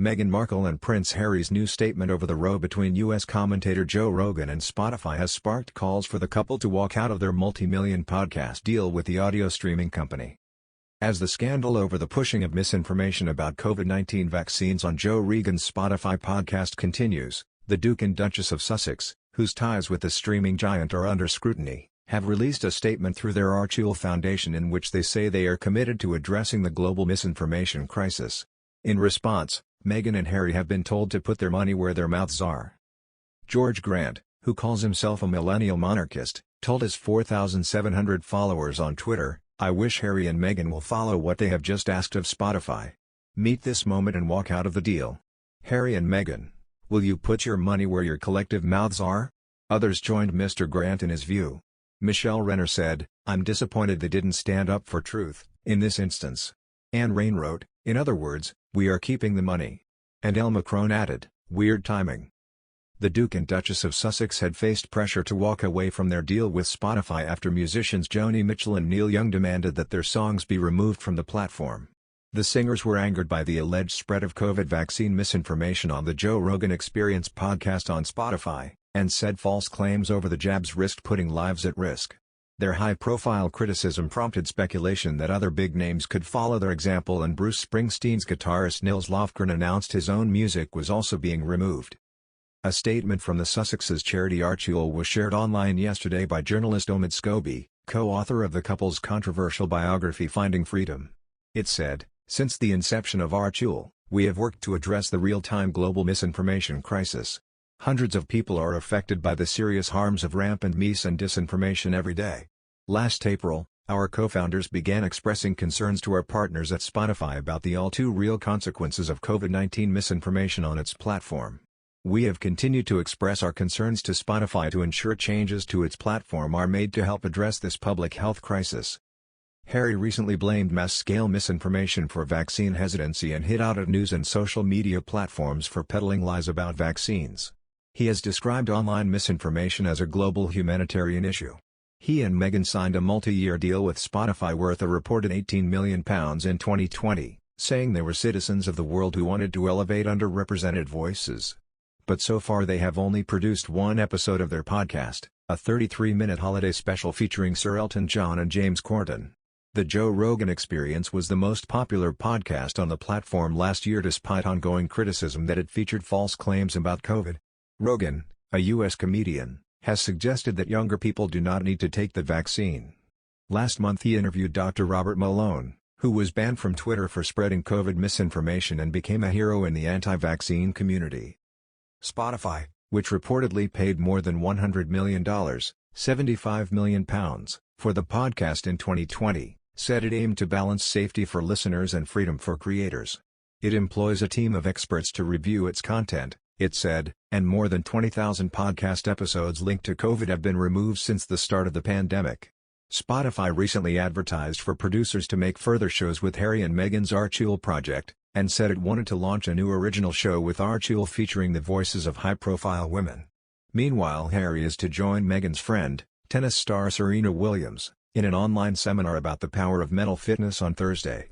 Meghan Markle and Prince Harry's new statement over the row between U.S. commentator Joe Rogan and Spotify has sparked calls for the couple to walk out of their multi-million podcast deal with the audio streaming company. As the scandal over the pushing of misinformation about COVID-19 vaccines on Joe Rogan's Spotify podcast continues, the Duke and Duchess of Sussex, whose ties with the streaming giant are under scrutiny, have released a statement through their Archie Foundation in which they say they are committed to addressing the global misinformation crisis. In response, Meghan and Harry have been told to put their money where their mouths are. George Grant, who calls himself a millennial monarchist, told his 4,700 followers on Twitter, "I wish Harry and Meghan will follow what they have just asked of Spotify. Meet this moment and walk out of the deal. Harry and Meghan, will you put your money where your collective mouths are?" Others joined Mr. Grant in his view. Michelle Renner said, "I'm disappointed they didn't stand up for truth, in this instance." Anne Rain wrote, "In other words, we are keeping the money." And Elle Macron added, "Weird timing." The Duke and Duchess of Sussex had faced pressure to walk away from their deal with Spotify after musicians Joni Mitchell and Neil Young demanded that their songs be removed from the platform. The singers were angered by the alleged spread of COVID vaccine misinformation on the Joe Rogan Experience podcast on Spotify, and said false claims over the jabs risked putting lives at risk. Their high-profile criticism prompted speculation that other big names could follow their example, and Bruce Springsteen's guitarist Nils Lofgren announced his own music was also being removed. A statement from the Sussexes' charity Archie was shared online yesterday by journalist Omid Scobie, co-author of the couple's controversial biography Finding Freedom. It said, "Since the inception of Archie, we have worked to address the real-time global misinformation crisis. Hundreds of people are affected by the serious harms of rampant mis and disinformation every day. Last April, our co-founders began expressing concerns to our partners at Spotify about the all-too-real consequences of COVID-19 misinformation on its platform. We have continued to express our concerns to Spotify to ensure changes to its platform are made to help address this public health crisis." Harry recently blamed mass-scale misinformation for vaccine hesitancy and hit out at news and social media platforms for peddling lies about vaccines. He has described online misinformation as a global humanitarian issue. He and Meghan signed a multi-year deal with Spotify worth a reported £18 million in 2020, saying they were citizens of the world who wanted to elevate underrepresented voices. But so far they have only produced one episode of their podcast, a 33-minute holiday special featuring Sir Elton John and James Corden. The Joe Rogan Experience was the most popular podcast on the platform last year despite ongoing criticism that it featured false claims about COVID. Rogan, a U.S. comedian, has suggested that younger people do not need to take the vaccine. Last month he interviewed Dr. Robert Malone, who was banned from Twitter for spreading COVID misinformation and became a hero in the anti-vaccine community. Spotify, which reportedly paid more than $100 million, £75 million, for the podcast in 2020, said it aimed to balance safety for listeners and freedom for creators. It employs a team of experts to review its content, it said, and more than 20,000 podcast episodes linked to COVID have been removed since the start of the pandemic. Spotify recently advertised for producers to make further shows with Harry and Meghan's Archie project, and said it wanted to launch a new original show with Archie featuring the voices of high-profile women. Meanwhile, Harry is to join Meghan's friend, tennis star Serena Williams, in an online seminar about the power of mental fitness on Thursday.